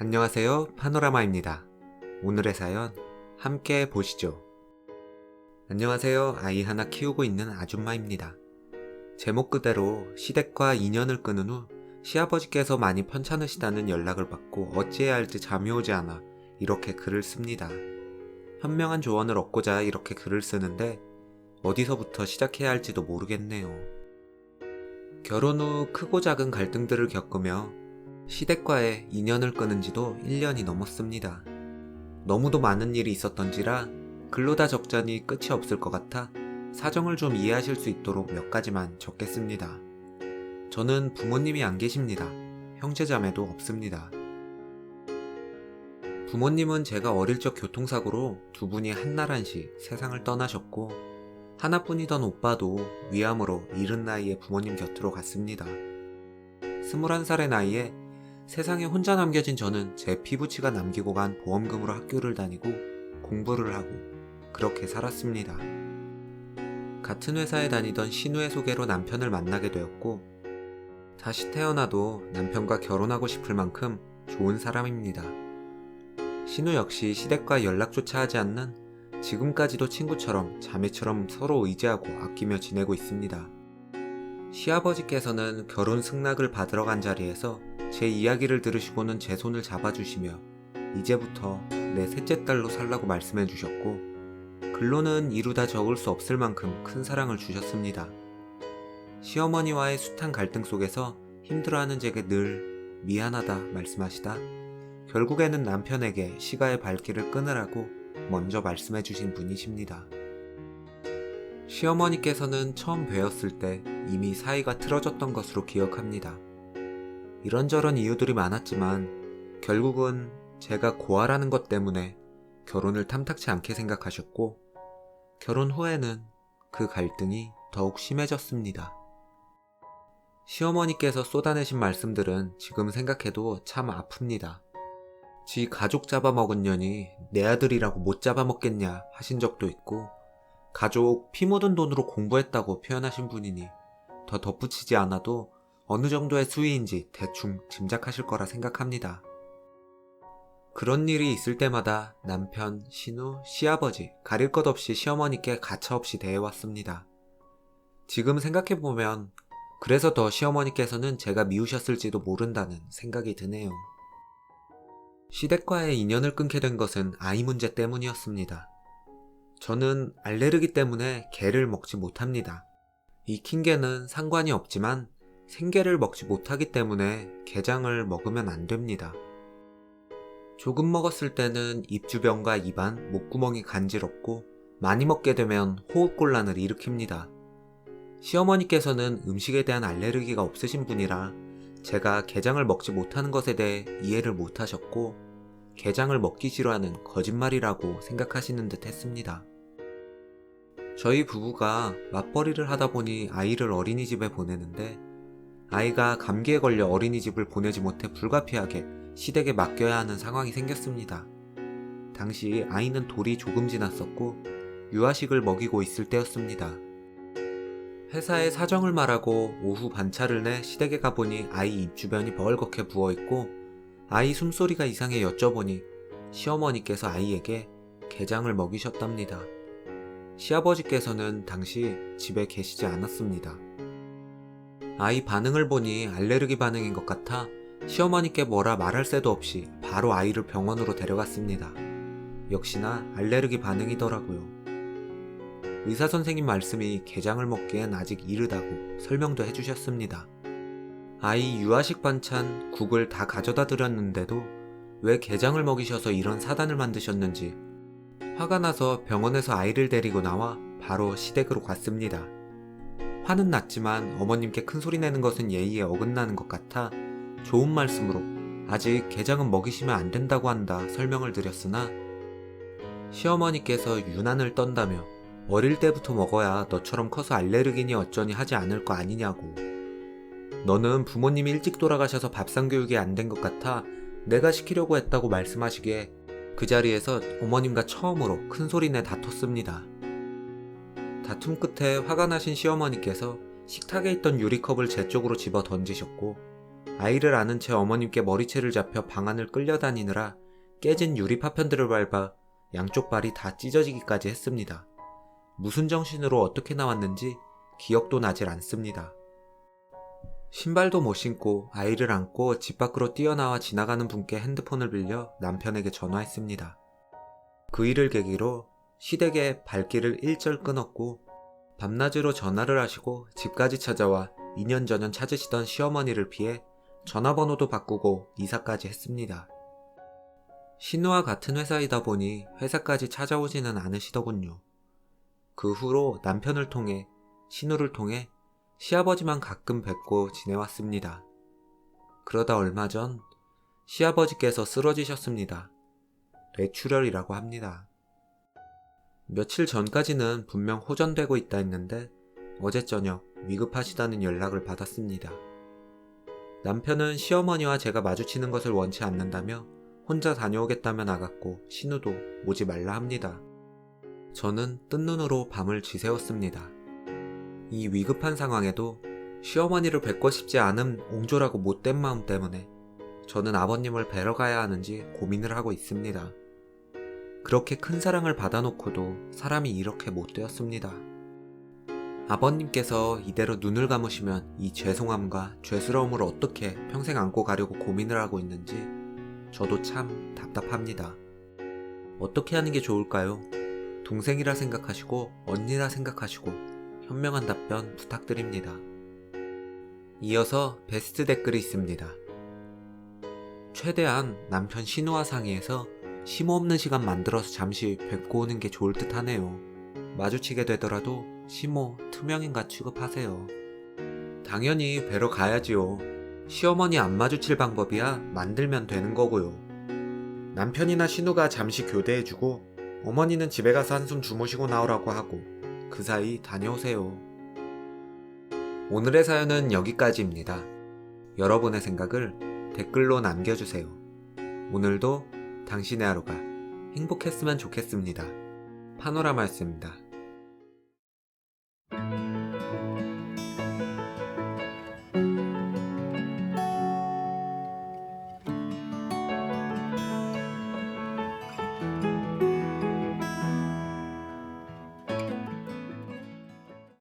안녕하세요, 파노라마입니다. 오늘의 사연 함께 보시죠. 안녕하세요, 아이 하나 키우고 있는 아줌마입니다. 제목 그대로 시댁과 인연을 끊은 후 시아버지께서 많이 편찮으시다는 연락을 받고 어찌해야 할지 잠이 오지 않아 이렇게 글을 씁니다. 현명한 조언을 얻고자 이렇게 글을 쓰는데 어디서부터 시작해야 할지도 모르겠네요. 결혼 후 크고 작은 갈등들을 겪으며 시댁과의 인연을 끊은 지도 1년이 넘었습니다. 너무도 많은 일이 있었던지라 글로 다 적자니 끝이 없을 것 같아 사정을 좀 이해하실 수 있도록 몇 가지만 적겠습니다. 저는 부모님이 안 계십니다. 형제자매도 없습니다. 부모님은 제가 어릴 적 교통사고로 두 분이 한나란시 세상을 떠나셨고 하나뿐이던 오빠도 위암으로 이른 나이에 부모님 곁으로 갔습니다. 21살의 나이에 세상에 혼자 남겨진 저는 제 피부치가 남기고 간 보험금으로 학교를 다니고 공부를 하고 그렇게 살았습니다. 같은 회사에 다니던 신우의 소개로 남편을 만나게 되었고 다시 태어나도 남편과 결혼하고 싶을 만큼 좋은 사람입니다. 신우 역시 시댁과 연락조차 하지 않는 지금까지도 친구처럼 자매처럼 서로 의지하고 아끼며 지내고 있습니다. 시아버지께서는 결혼 승낙을 받으러 간 자리에서 제 이야기를 들으시고는 제 손을 잡아주시며 이제부터 내 셋째 딸로 살라고 말씀해 주셨고 글로는 이루다 적을 수 없을 만큼 큰 사랑을 주셨습니다. 시어머니와의 숱한 갈등 속에서 힘들어하는 제게 늘 미안하다 말씀하시다 결국에는 남편에게 시가의 발길을 끊으라고 먼저 말씀해 주신 분이십니다. 시어머니께서는 처음 뵈었을 때 이미 사이가 틀어졌던 것으로 기억합니다. 이런저런 이유들이 많았지만 결국은 제가 고아라는 것 때문에 결혼을 탐탁치 않게 생각하셨고 결혼 후에는 그 갈등이 더욱 심해졌습니다. 시어머니께서 쏟아내신 말씀들은 지금 생각해도 참 아픕니다. 지 가족 잡아먹은 년이 내 아들이라고 못 잡아먹겠냐 하신 적도 있고 가족 피 묻은 돈으로 공부했다고 표현하신 분이니 더 덧붙이지 않아도 어느 정도의 수위인지 대충 짐작하실 거라 생각합니다. 그런 일이 있을 때마다 남편, 신우, 시아버지 가릴 것 없이 시어머니께 가차없이 대해왔습니다. 지금 생각해보면 그래서 더 시어머니께서는 제가 미우셨을지도 모른다는 생각이 드네요. 시댁과의 인연을 끊게 된 것은 아이 문제 때문이었습니다. 저는 알레르기 때문에 게를 먹지 못합니다. 익힌 게는 상관이 없지만 생게를 먹지 못하기 때문에 게장을 먹으면 안 됩니다. 조금 먹었을 때는 입주변과 입안, 목구멍이 간지럽고 많이 먹게 되면 호흡곤란을 일으킵니다. 시어머니께서는 음식에 대한 알레르기가 없으신 분이라 제가 게장을 먹지 못하는 것에 대해 이해를 못하셨고 게장을 먹기 싫어하는 거짓말이라고 생각하시는 듯 했습니다. 저희 부부가 맞벌이를 하다 보니 아이를 어린이집에 보내는데 아이가 감기에 걸려 어린이집을 보내지 못해 불가피하게 시댁에 맡겨야 하는 상황이 생겼습니다. 당시 아이는 돌이 조금 지났었고 유아식을 먹이고 있을 때였습니다. 회사에 사정을 말하고 오후 반차를 내 시댁에 가보니 아이 입주변이 벌겋게 부어있고 아이 숨소리가 이상해 여쭤보니 시어머니께서 아이에게 게장을 먹이셨답니다. 시아버지께서는 당시 집에 계시지 않았습니다. 아이 반응을 보니 알레르기 반응인 것 같아 시어머니께 뭐라 말할 새도 없이 바로 아이를 병원으로 데려갔습니다. 역시나 알레르기 반응이더라고요. 의사선생님 말씀이 게장을 먹기엔 아직 이르다고 설명도 해주셨습니다. 아이 유아식 반찬, 국을 다 가져다 드렸는데도 왜 게장을 먹이셔서 이런 사단을 만드셨는지 화가 나서 병원에서 아이를 데리고 나와 바로 시댁으로 갔습니다. 화는 났지만 어머님께 큰소리 내는 것은 예의에 어긋나는 것 같아 좋은 말씀으로 아직 게장은 먹이시면 안 된다고 한다 설명을 드렸으나 시어머니께서 유난을 떤다며 어릴 때부터 먹어야 너처럼 커서 알레르기니 어쩌니 하지 않을 거 아니냐고. 너는 부모님이 일찍 돌아가셔서 밥상 교육이 안 된 것 같아 내가 시키려고 했다고 말씀하시기에 그 자리에서 어머님과 처음으로 큰소리내 다퉜습니다. 다툼 끝에 화가 나신 시어머니께서 식탁에 있던 유리컵을 제 쪽으로 집어 던지셨고 아이를 안은 채 어머님께 머리채를 잡혀 방 안을 끌려다니느라 깨진 유리 파편들을 밟아 양쪽 발이 다 찢어지기까지 했습니다. 무슨 정신으로 어떻게 나왔는지 기억도 나질 않습니다. 신발도 못 신고 아이를 안고 집 밖으로 뛰어나와 지나가는 분께 핸드폰을 빌려 남편에게 전화했습니다. 그 일을 계기로 시댁의 발길을 일절 끊었고 밤낮으로 전화를 하시고 집까지 찾아와 2년 전년 찾으시던 시어머니를 피해 전화번호도 바꾸고 이사까지 했습니다. 신우와 같은 회사이다 보니 회사까지 찾아오지는 않으시더군요. 그 후로 남편을 통해 신우를 통해 시아버지만 가끔 뵙고 지내왔습니다. 그러다 얼마 전 시아버지께서 쓰러지셨습니다. 뇌출혈이라고 합니다. 며칠 전까지는 분명 호전되고 있다 했는데 어제 저녁 위급하시다는 연락을 받았습니다. 남편은 시어머니와 제가 마주치는 것을 원치 않는다며 혼자 다녀오겠다며 나갔고 신우도 오지 말라 합니다. 저는 뜬 눈으로 밤을 지새웠습니다. 이 위급한 상황에도 시어머니를 뵙고 싶지 않은 옹졸하고 못된 마음 때문에 저는 아버님을 뵈러 가야 하는지 고민을 하고 있습니다. 그렇게 큰 사랑을 받아놓고도 사람이 이렇게 못되었습니다. 아버님께서 이대로 눈을 감으시면 이 죄송함과 죄스러움을 어떻게 평생 안고 가려고 고민을 하고 있는지 저도 참 답답합니다. 어떻게 하는 게 좋을까요? 동생이라 생각하시고 언니라 생각하시고 현명한 답변 부탁드립니다. 이어서 베스트 댓글이 있습니다. 최대한 남편 신우와 상의해서 심호없는 시간 만들어서 잠시 뵙고 오는 게 좋을 듯 하네요. 마주치게 되더라도 심호, 투명인가 취급하세요. 당연히 뵈러 가야지요. 시어머니 안 마주칠 방법이야 만들면 되는 거고요. 남편이나 신우가 잠시 교대해주고 어머니는 집에 가서 한숨 주무시고 나오라고 하고 그 사이 다녀오세요. 오늘의 사연은 여기까지입니다. 여러분의 생각을 댓글로 남겨주세요. 오늘도 당신의 하루가 행복했으면 좋겠습니다. 파노라마였습니다.